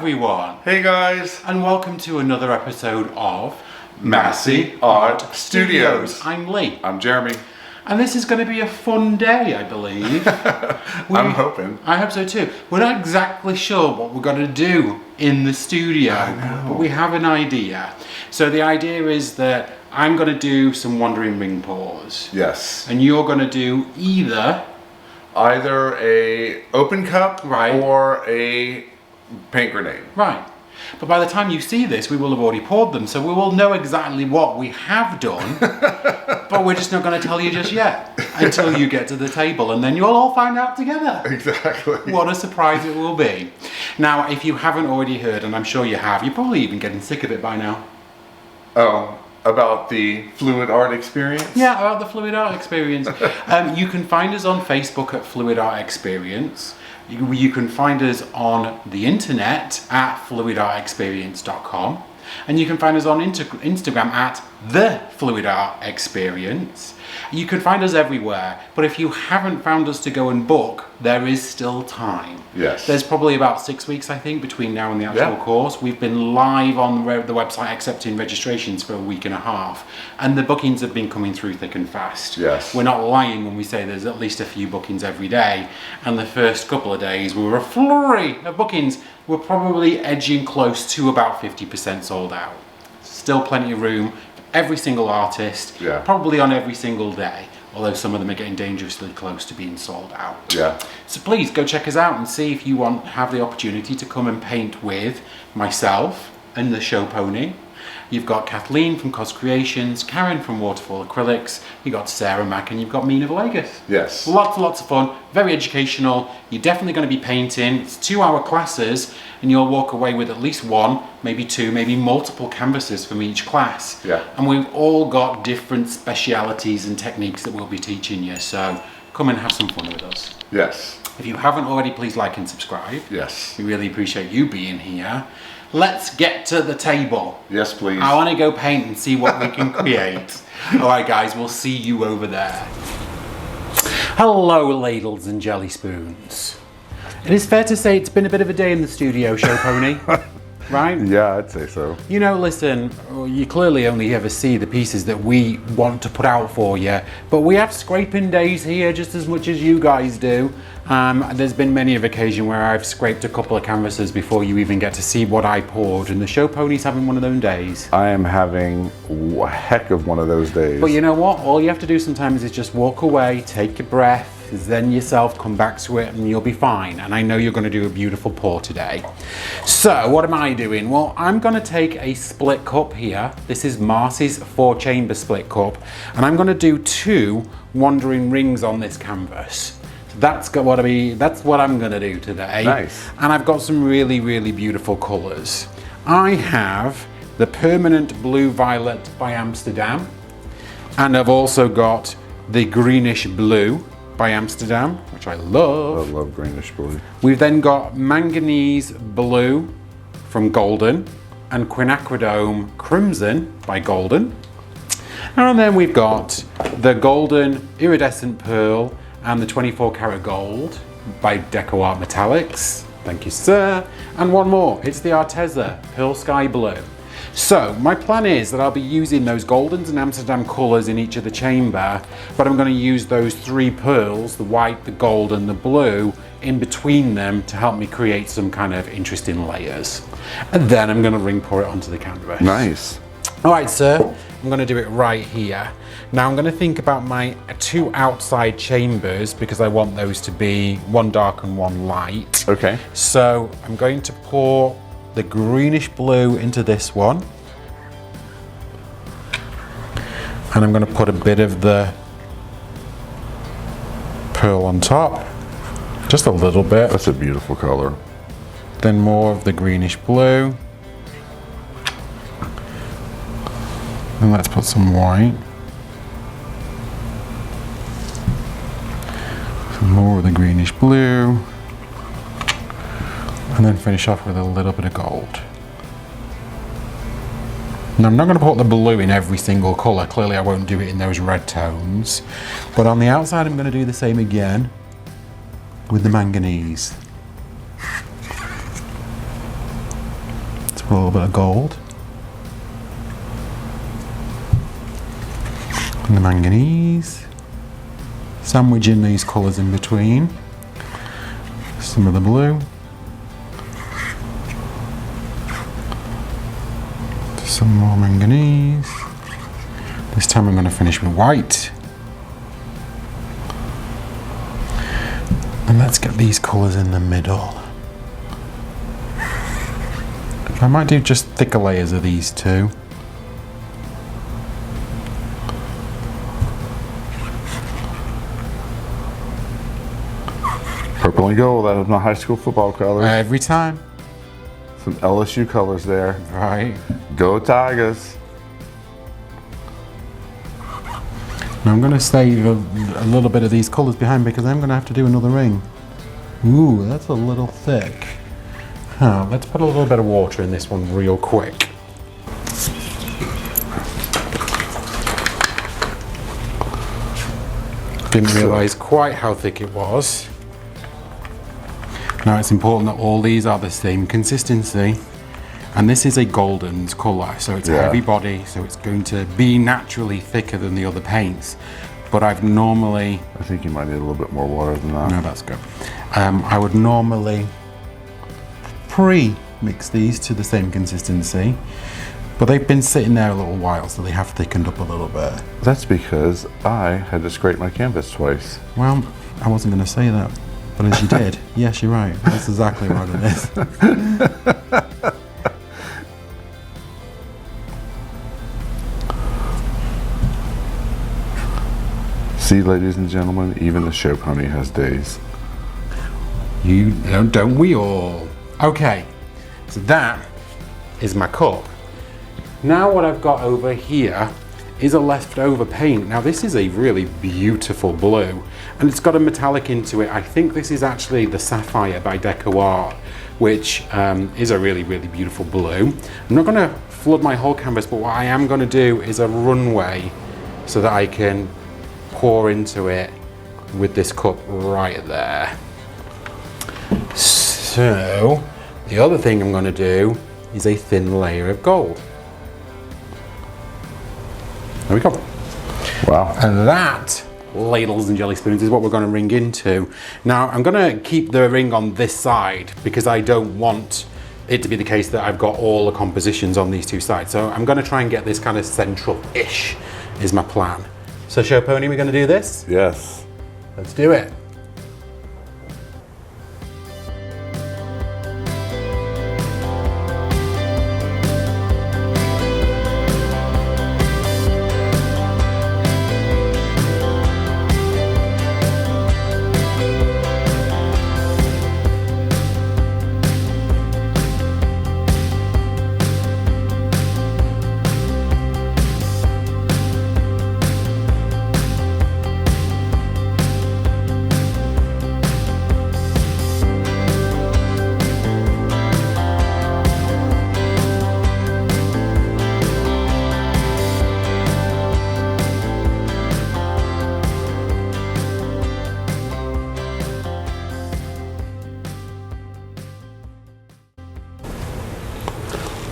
everyone, Hey guys, and welcome to another episode of Masse Art Studios. I'm Lee, I'm Jeremy. and this is going to be a fun day, I believe. I'm hoping. I hope so too. We're not exactly sure what we're going to do in the studio, but we have an idea. So the idea is that I'm going to do some wandering ring pours. Yes. And you're going to do either a open cup Right. or a paint grenade. Right. But by the time you see this, we will have already poured them, so we will know exactly what we have done, but we're just not going to tell you just yet until you get to the table, and then you'll all find out together. Exactly. What a surprise it will be. Now, if you haven't already heard, and I'm sure you have, you're probably even getting sick of it by now. Oh, about the fluid art experience? Yeah, about the Fluid Art Experience. You can find us on Facebook at Fluid Art Experience. You can find us on the internet at fluidartexperience.com, and you can find us on Instagram at the Fluid Art Experience. You can find us everywhere, but if you haven't found us to go and book, there is still time. Yes. There's probably about 6 weeks, I think, between now and the actual course. We've been live on the website accepting registrations for a week and a half, and the bookings have been coming through thick and fast. Yes. We're not lying when we say there's at least a few bookings every day, and the first couple of days we were a flurry of bookings. We're probably edging close to about 50% sold out. Still plenty of room for every single artist, probably on every single day, although some of them are getting dangerously close to being sold out. Yeah. So please go check us out and see if you have the opportunity to come and paint with myself and the show pony. You've got Kathleen from Cos Creations, Karen from Waterfall Acrylics, you've got Sarah Mack, and you've got Mina Villegas. Yes. Lots of fun, very educational. You're definitely going to be painting. It's 2-hour classes, and you'll walk away with at least one, maybe two, maybe multiple canvases from each class. Yeah. And we've all got different specialities and techniques that we'll be teaching you, so come and have some fun with us. Yes. If you haven't already, please like and subscribe. Yes. We really appreciate you being here. Let's get to the table. Yes, please. I want to go paint and see what we can create. All right, guys, we'll see you over there. Hello, ladles and jelly spoons. It is fair to say it's been a bit of a day in the studio, show pony. Right? Yeah, I'd say so. You know, listen, you clearly only ever see the pieces that we want to put out for you, but we have scraping days here just as much as you guys do. There's been many of occasions where I've scraped a couple of canvases before you even get to see what I poured, and the show pony's having one of those days. I am having a heck of one of those days. But you know what? All you have to do sometimes is just walk away, take a breath, zen yourself, come back to it, and you'll be fine. And I know you're going to do a beautiful pour today. So what am I doing? Well, I'm going to take a split cup here. This is Masse's 4-chamber split cup, and I'm going to do 2 wandering rings on this canvas. So that's what I'm going to do today. Nice. And I've got some really, really beautiful colours. I have the Permanent Blue Violet by Amsterdam, and I've also got the Greenish Blue by Amsterdam, which I love. I love greenish blue. We've then got Manganese Blue from Golden and Quinacridone Crimson by Golden. And then we've got the Golden Iridescent Pearl and the 24 karat gold by DecoArt Metallics. Thank you, sir. And one more, it's the Arteza Pearl Sky Blue. So my plan is that I'll be using those Goldens and Amsterdam colours in each of the chamber, but I'm going to use those 3 pearls, the white, the gold and the blue, in between them to help me create some kind of interesting layers. And then I'm going to ring pour it onto the canvas. Nice. All right, sir, I'm going to do it right here. Now I'm going to think about my 2 outside chambers because I want those to be one dark and one light. Okay. So I'm going to pour the greenish blue into this one, and I'm going to put a bit of the pearl on top, just a little bit. That's a beautiful color. Then more of the greenish blue, and let's put some white, some more of the greenish blue, and then finish off with a little bit of gold. Now I'm not going to put the blue in every single colour, clearly I won't do it in those red tones, but on the outside I'm going to do the same again with the manganese. a little bit of gold. And the manganese. Sandwiching these colours in between. Some of the blue. Some more manganese. This time I'm going to finish with white. And let's get these colours in the middle. I might do just thicker layers of these two. Purple and gold, that is my high school football colors. Every time. Some LSU colors there. Right. Go Tigers. Now I'm going to save a little bit of these colours behind because I'm going to have to do another ring. Ooh, that's a little thick. Let's put a little bit of water in this one real quick. Didn't realise quite how thick it was. Now it's important that all these are the same consistency. And this is a golden colour, so it's a heavy body, so it's going to be naturally thicker than the other paints. But I've normally... I think you might need a little bit more water than that. No, that's good. I would normally pre-mix these to the same consistency, but they've been sitting there a little while, so they have thickened up a little bit. That's because I had to scrape my canvas twice. Well, I wasn't going to say that, but as you did, yes, you're right. That's exactly what it is. See, ladies and gentlemen, even the show pony has days. You know, don't we all? Okay, so that is my cup. Now what I've got over here is a leftover paint. Now this is a really beautiful blue and it's got a metallic into it. I think this is actually the Sapphire by DecoArt, which is a really, really beautiful blue. I'm not gonna flood my whole canvas, but what I am gonna do is a runway so that I can pour into it with this cup right there. So the other thing I'm going to do is a thin layer of gold. There we go. Wow. And that, ladles and jelly spoons, is what we're going to ring into. Now I'm going to keep the ring on this side because I don't want it to be the case that I've got all the compositions on these two sides. So I'm going to try and get this kind of central-ish is my plan. So Show Pony, we're going to do this? Yes. Let's do it.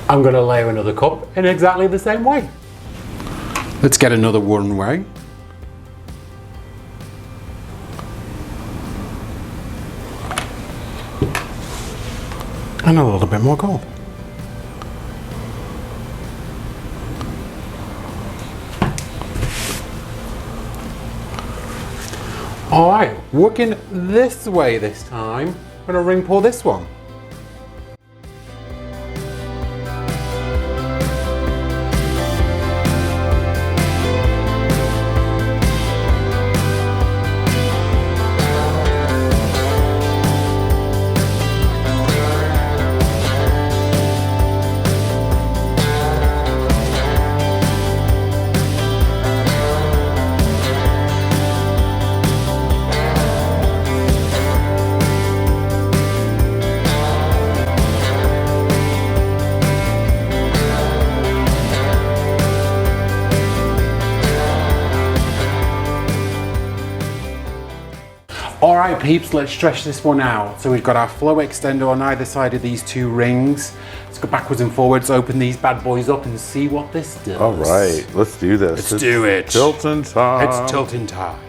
I'm going to layer another cup in exactly the same way. Let's get another runway. And a little bit more gold. All right, working this way this time. I'm going to ring pour this one. All right, peeps, let's stretch this one out. So we've got our flow extender on either side of these two rings. Let's go backwards and forwards, open these bad boys up and see what this does. All right, let's do this. Let's do it. Tilting time. It's tilting time.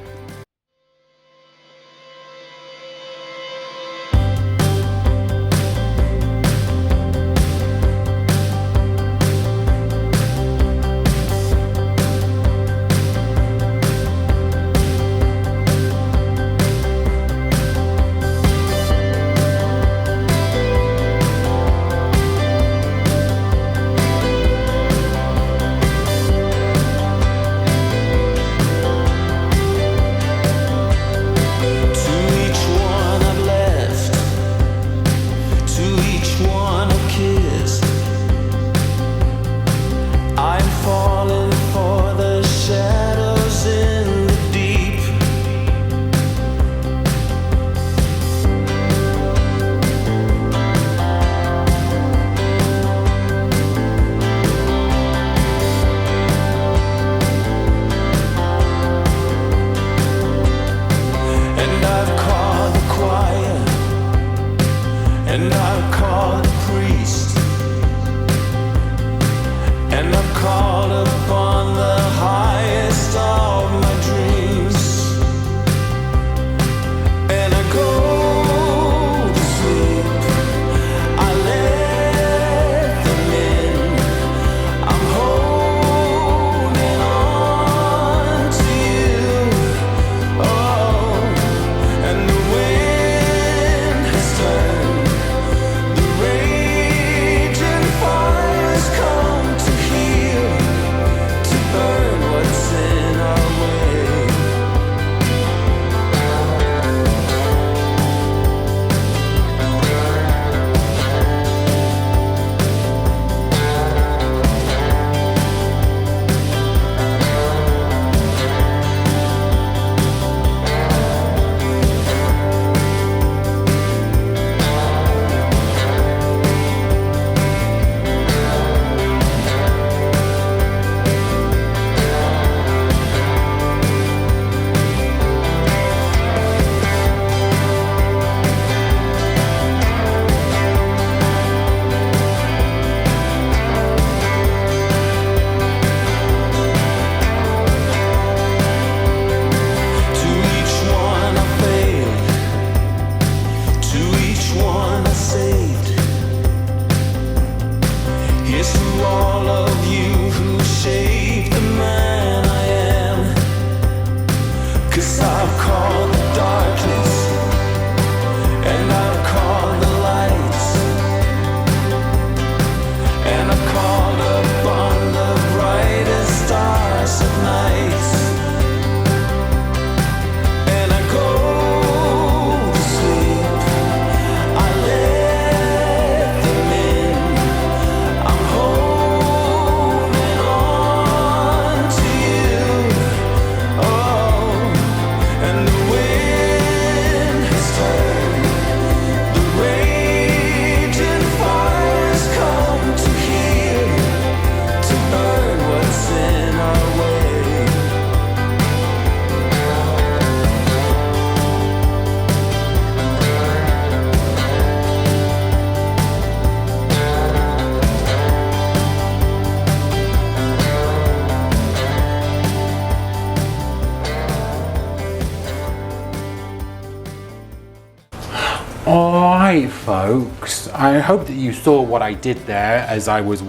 Alright folks, I hope that you saw what I did there as I was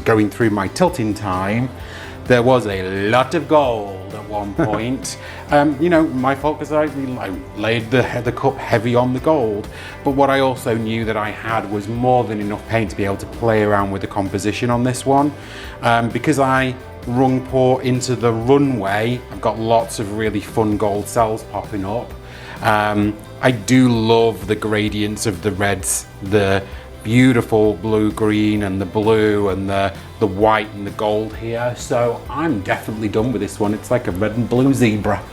going through my tilting time. There was a lot of gold at one point. You know, my fault because I laid the cup heavy on the gold. But what I also knew that I had was more than enough paint to be able to play around with the composition on this one. Because I rung pour into the runway, I've got lots of really fun gold cells popping up. I do love the gradients of the reds, the beautiful blue-green and the blue and the white and the gold here. So I'm definitely done with this one. It's like a red and blue zebra.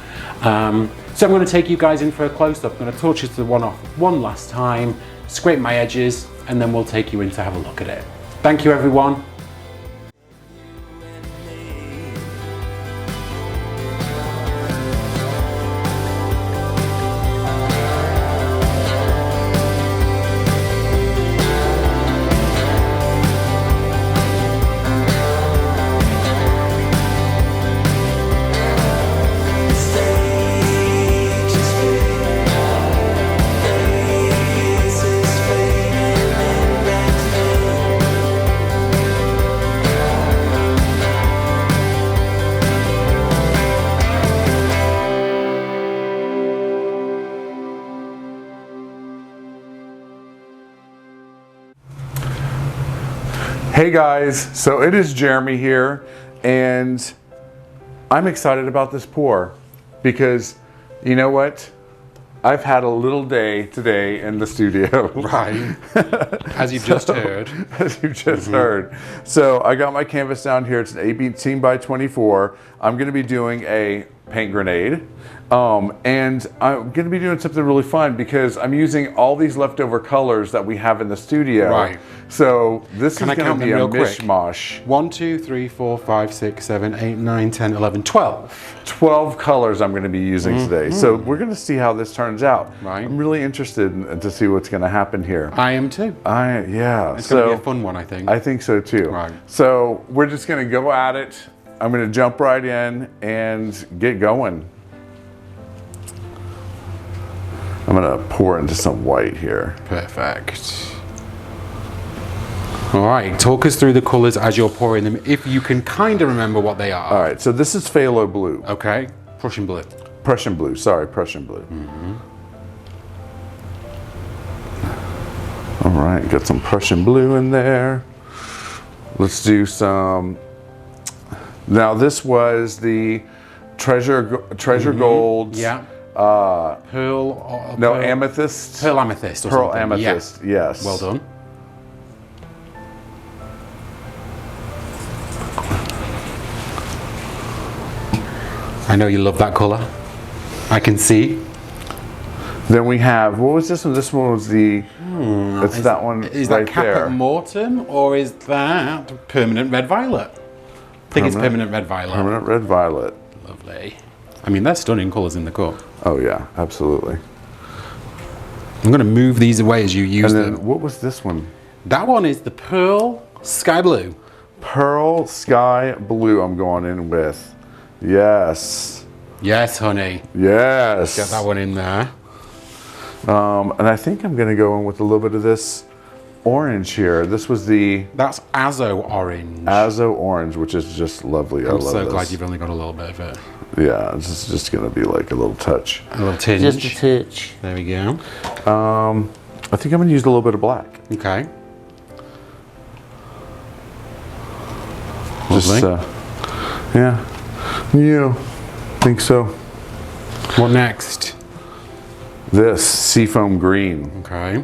So I'm going to take you guys in for a close-up. I'm going to torch the one off one last time, scrape my edges, and then we'll take you in to have a look at it. Thank you, everyone. Hey guys, so it is Jeremy here, and I'm excited about this pour because you know what? I've had a little day today in the studio. Right. As you've just heard. As you've just heard. So I got my canvas down here. It's an 18 by 24. I'm going to be doing a paint grenade. And I'm going to be doing something really fun because I'm using all these leftover colors that we have in the studio. Right. So this is going to be a mishmash. 1, 2, 3, 4, 5, 6, 7, 8, 9, 10, 11, 12. 12 colors I'm going to be using today. So we're going to see how this turns out. Right. I'm really interested to see what's going to happen here. I am too. Yeah. It's going to be a fun one, I think. I think so too. Right. So we're just going to go at it. I'm going to jump right in and get going. I'm going to pour into some white here. Perfect. All right, talk us through the colors as you're pouring them, if you can kind of remember what they are. All right, so this is phthalo blue. Okay, Prussian blue. Prussian blue, sorry, Prussian blue. All right, got some Prussian blue in there. Let's do some. Now this was the treasure gold. Yeah. Pearl. No, amethyst. Pearl amethyst. Or Pearl something. amethyst. Yeah. Yes. Well done. I know you love that color. I can see. Then we have, what was this one? This one was the, it's that one Is right that Caput there. Mortem or is that Permanent Red Violet? I think it's Permanent Red Violet. Permanent red violet. Lovely. I mean, they're stunning colors in the cup. Oh yeah, absolutely. I'm going to move these away as you use And then them. what was this one? That one is the Pearl Sky Blue. Pearl Sky Blue I'm going in with. Yes. Yes, honey. Yes. Get that one in there. And I think I'm going to go in with a little bit of this orange here. This was the That's Azo Orange. Azo Orange, which is just lovely. I I'm love so this. glad you've only got a little bit of it. Yeah, it's just going to be like a little touch. A little tinge. Just a touch. There we go. I think I'm going to use a little bit of black. Okay. Just, yeah. Yeah, think so. What next? This seafoam green. Okay.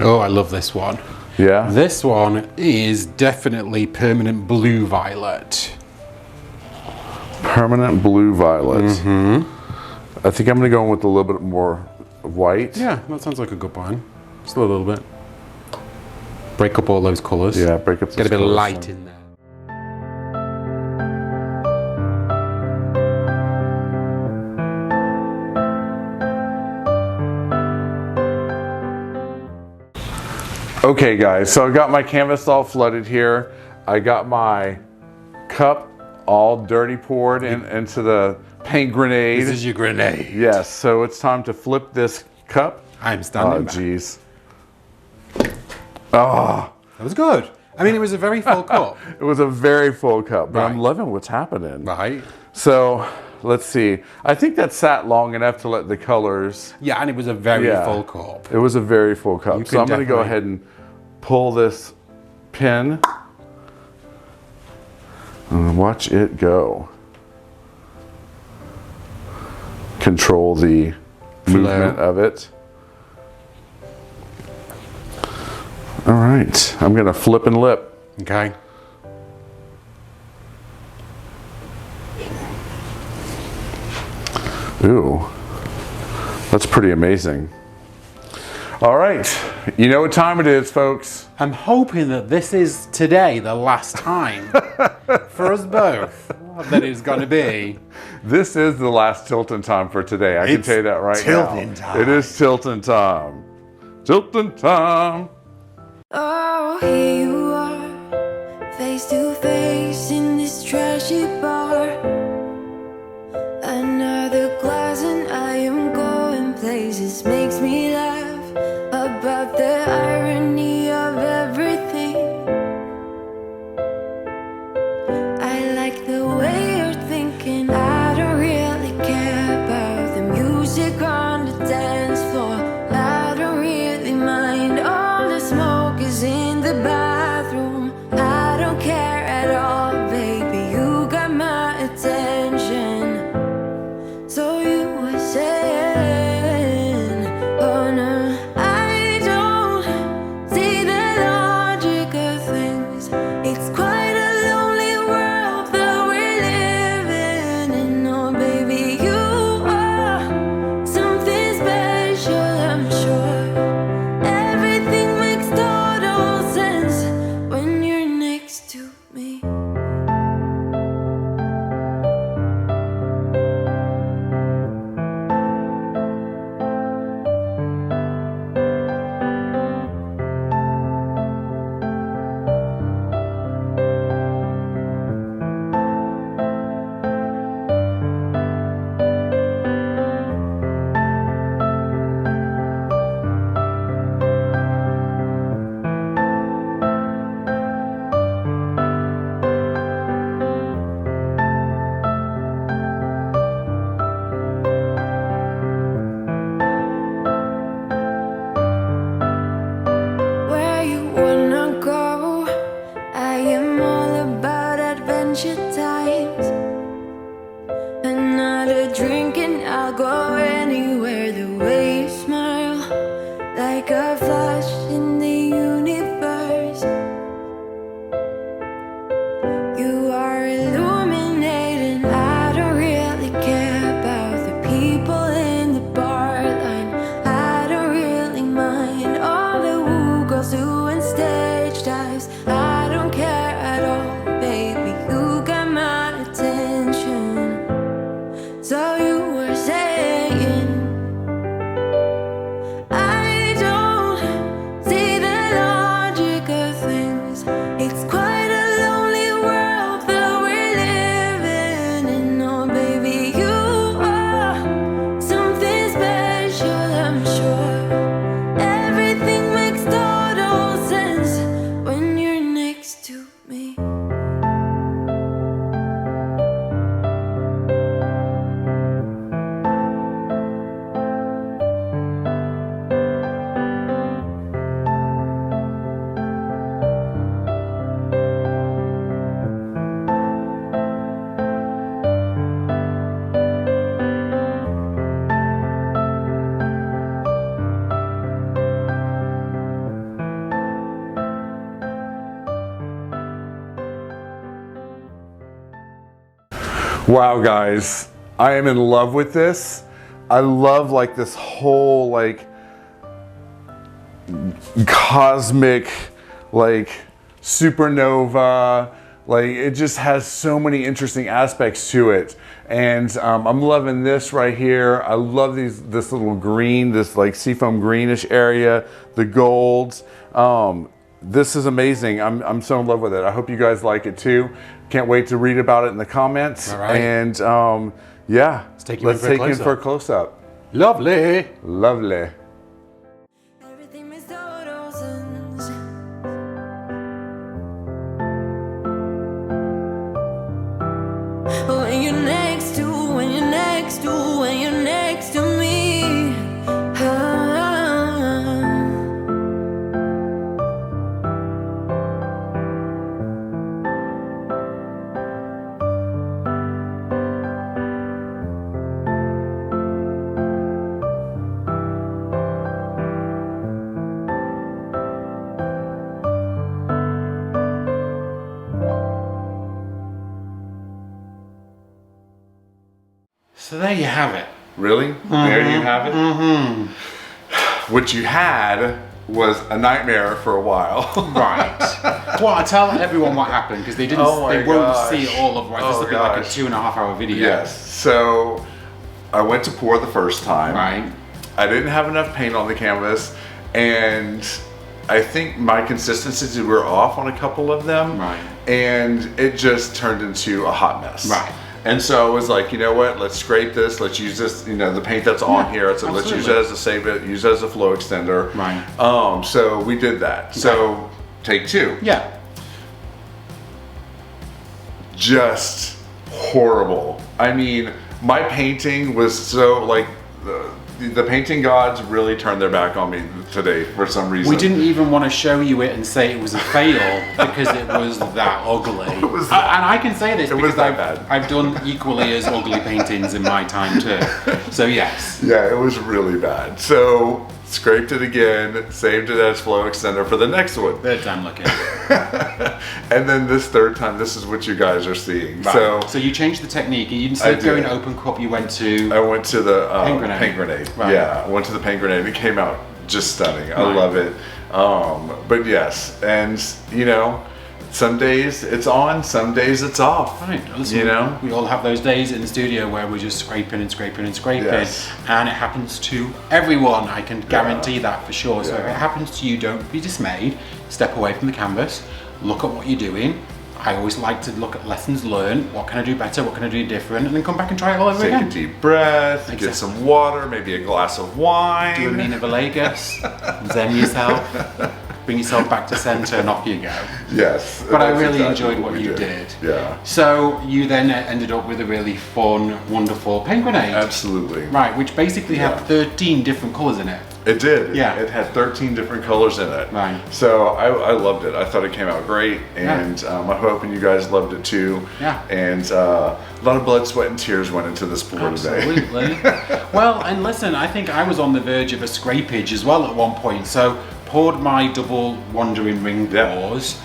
Oh, I love this one. Yeah. This one is definitely Permanent Blue Violet. Permanent blue violet. I think I'm going to go in with a little bit more white. Yeah, that sounds like a good plan. Just a little bit. Break up all those colours. Yeah, break up. Get a bit of light in there. Okay, guys. So I got my canvas all flooded here. I got my cup all dirty poured into the paint grenade. This is your grenade. Yes. So it's time to flip this cup. I'm standing back. Jeez. Oh, That was good. I mean, it was a very full cup. it was a very full cup, but I'm Right. loving what's happening. Right. So let's see. I think that sat long enough to let the colors. Yeah, and it was a very Yeah. full cup. It was a very full cup. So can I'm going to go definitely- ahead and pull this pin and watch it go. Control the movement of it. All right, I'm going to flip and lip. Okay. Ooh, that's pretty amazing. All right, you know what time it is, folks. I'm hoping that this is today the last time for us both that it's going to be. This is the last tilting time for today. I can It's tell you that right tilting now. time. It is tilting time. Tilting time. Oh, here you are, face to face in this trashy bar. Another glass and I am going places. Makes me laugh about the irony of everything. I like the way you're thinking. I don't really care about the music on the like a flash in the universe. You are illuminating. I don't really care about the people in the bar line. I don't really mind all the woo girls doing stage dives. I don't care at all, baby. You got my attention. So you were saying, I don't see the logic of things. It's quite a lonely world that we're living in. Oh, baby, you are something special, I'm sure. Everything makes total sense when you're next to me. Wow, guys, I am in love with this. I love like this whole like cosmic, like supernova, like it just has so many interesting aspects to it. And I'm loving this right here. I love this little green, this like seafoam greenish area, the golds. This is amazing. I'm so in love with it. I hope you guys like it too. Can't wait to read about it in the comments. All right. And yeah, Let's take you in for a close-up. Lovely. Lovely. Everything makes total sense. When you're next to, when you're next to, when you're next to me. So there you have it. Really? There you have it? Mm-hmm. What you had was a nightmare for a while. Right. Well, I tell everyone what happened because they didn't. They won't see all of what. This will be like a 2.5 hour video. Yes. So I went to pour the first time. Right. I didn't have enough paint on the canvas, and I think my consistencies were off on a couple of them. Right. And it just turned into a hot mess. Right. And so I was like, you know what? Let's scrape this. Let's use this. You know, the paint that's on here. So let's use it as a save it. Use it as a flow extender. Right. So we did that. Okay. So take two. Yeah. Just horrible. I mean, my painting was so like the painting gods really turned their back on me today for some reason. We didn't even want to show you it and say it was a fail because it was that ugly. It was and I can say this because bad. I've done equally as ugly paintings in my time too. So yes. Yeah, it was really bad. So scraped it again, saved it as flow extender for the next one. Third time looking. And then this third time, this is what you guys are seeing. Right. So you changed the technique. Instead of going open cup, you went to... I went to the paint grenade. Right. Yeah, I went to the paint grenade. It came out just stunning. I love it. But yes, and you know, some days it's on, some days it's off. Right. Listen, you know, we all have those days in the studio where we're just scraping and scraping and scraping, yes. And it happens to everyone. I can guarantee that for sure. So if it happens to you, don't be dismayed. Step away from the canvas. Look at what you're doing. I always like to look at lessons learned. What can I do better? What can I do different? And then come back and try it all over again. Take a deep breath, get some water, maybe a glass of wine. Do a Mina Villegas, zen yourself, bring yourself back to center, and off you go. Yes. But I really enjoyed what you did. Yeah. So you then ended up with a really fun, wonderful paint grenade. Absolutely. Right, which basically had 13 different colors in it. It did. Yeah. It had 13 different colors in it. Right. So I loved it. I thought it came out great, and I'm hoping you guys loved it too. Yeah. And a lot of blood, sweat, and tears went into this pour today. Absolutely. Well, and listen, I think I was on the verge of a scrapage as well at one point. So poured my double wandering ring pours.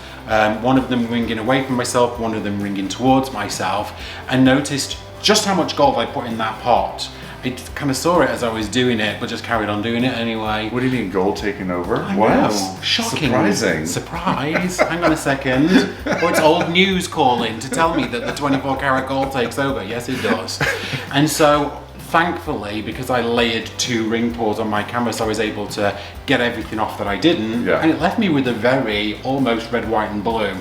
One of them ringing away from myself, one of them ringing towards myself, and noticed just how much gold I put in that pot. I kind of saw it as I was doing it, but just carried on doing it anyway. What do you mean, gold taking over? I Wow. know. Shocking. Surprising. Surprise. Hang on a second. Or it's old news calling to tell me that the 24 karat gold takes over. Yes, it does. And so, thankfully, because I layered 2 ring pours on my canvas, I was able to get everything off that I didn't. Yeah. And it left me with a very almost red, white, and blue.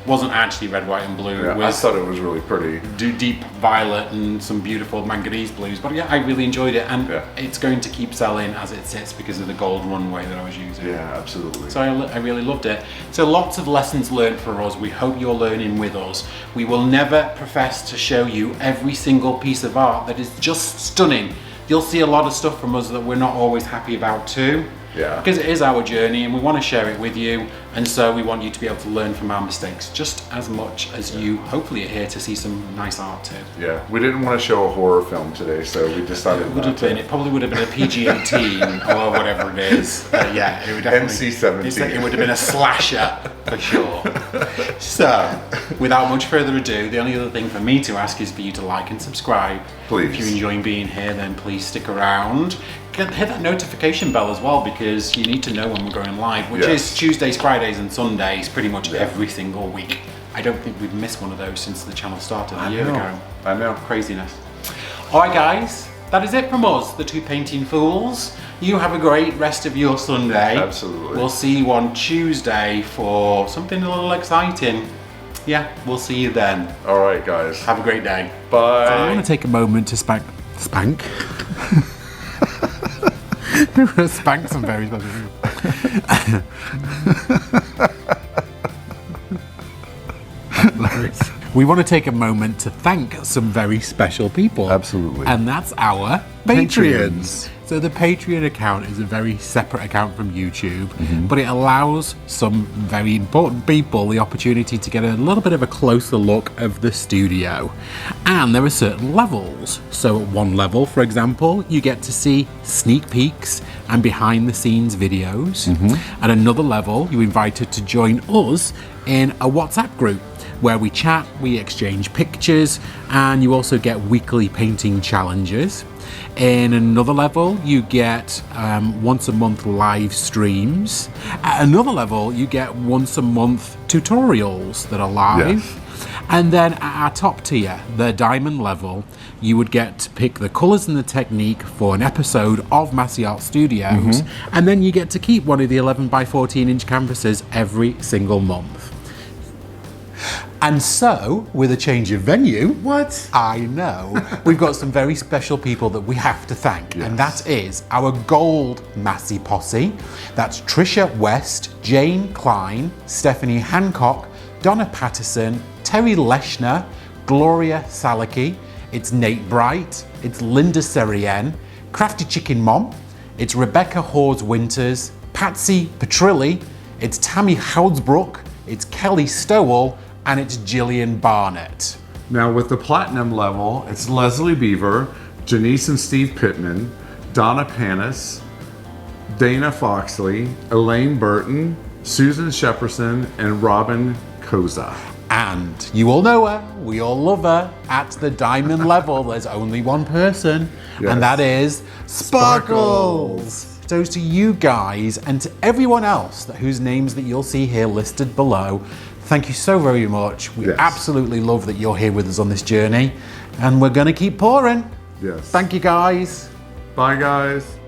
Wasn't actually red, white, and blue. Yeah, It was I thought it was really pretty. deep violet and some beautiful manganese blues. But yeah, I really enjoyed it, and it's going to keep selling as it sits because of the gold runway that I was using. Yeah, absolutely. So I really loved it. So lots of lessons learned for us. We hope you're learning with us. We will never profess to show you every single piece of art that is just stunning. You'll see a lot of stuff from us that we're not always happy about too. Yeah. Because it is our journey and we want to share it with you, and so we want you to be able to learn from our mistakes just as much as you hopefully are here to see some nice art too. Yeah, we didn't want to show a horror film today, so we decided It probably would have been a PG-18 or whatever it is. Yeah, it would definitely NC-17. It would have been a slasher for sure. So, without much further ado, the only other thing for me to ask is for you to like and subscribe. Please. If you're enjoying being here, then please stick around. Hit that notification bell as well, because you need to know when we're going live, which is Tuesdays, Fridays, and Sundays, pretty much every single week. I don't think we've missed one of those since the channel started a year ago. I know. Craziness. All right, guys, that is it from us, the 2 Painting Fools. You have a great rest of your Sunday. Absolutely. We'll see you on Tuesday for something a little exciting. Yeah, we'll see you then. All right, guys. Have a great day. Bye. So I want to take a moment to spank. We're going to spank some very special people. We want to take a moment to thank some very special people. Absolutely. And that's our Patreons. So the Patreon account is a very separate account from YouTube, but it allows some very important people the opportunity to get a little bit of a closer look of the studio. And there are certain levels. So at one level, for example, you get to see sneak peeks and behind the scenes videos. At another level, you're invited to join us in a WhatsApp group where we chat, we exchange pictures, and you also get weekly painting challenges. In another level, you get once a month live streams. At another level, you get once a month tutorials that are live. Yes. And then at our top tier, the diamond level, you would get to pick the colours and the technique for an episode of Masse Art Studios. And then you get to keep one of the 11 by 14 inch canvases every single month. And so, with a change of venue, I know, we've got some very special people that we have to thank. And that is our gold Masse posse. That's Trisha West, Jane Klein, Stephanie Hancock, Donna Patterson, Terry Leshner, Gloria Salaki, it's Nate Bright, it's Linda Serien, Crafty Chicken Mom, it's Rebecca Hawes Winters, Patsy Petrilli, it's Tammy Houdsbrook, it's Kelly Stowell, and it's Gillian Barnett. Now with the platinum level, it's Leslie Beaver, Janice and Steve Pittman, Donna Panis, Dana Foxley, Elaine Burton, Susan Shepperson, and Robin Koza. And you all know her, we all love her. At the diamond level, there's only one person, and that is Sparkles. So to you guys and to everyone else whose names that you'll see here listed below, thank you so very much. We absolutely love that you're here with us on this journey, and we're going to keep pouring. Yes. Thank you, guys. Bye, guys.